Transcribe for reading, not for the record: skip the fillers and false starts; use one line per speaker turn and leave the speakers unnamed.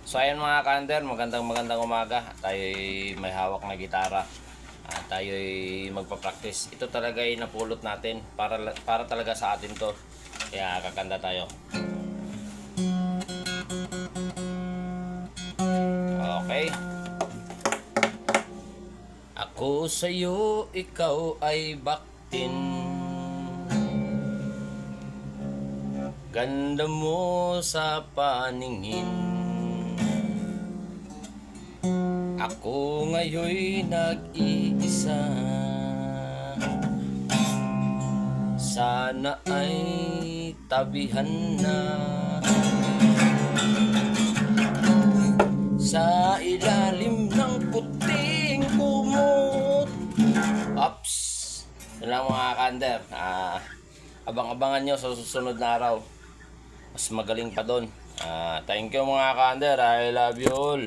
So ayan mga kander, magandang umaga. Tayo may hawak na gitara. Tayo magpa-practice. Ito talaga ay napulot natin para talaga sa atin to. Kaya kakanta tayo. Okay. Ako sa'yo, ikaw ay baktin. Ganda mo sa paningin. Ako ngayon'y nag-iisa. Sana ay tabihan na sa ilalim ng puting kumot. Ops! Yun lang mga kander. Abang-abangan nyo sa susunod na araw. Mas magaling pa doon. Thank you mga kander. I love you all.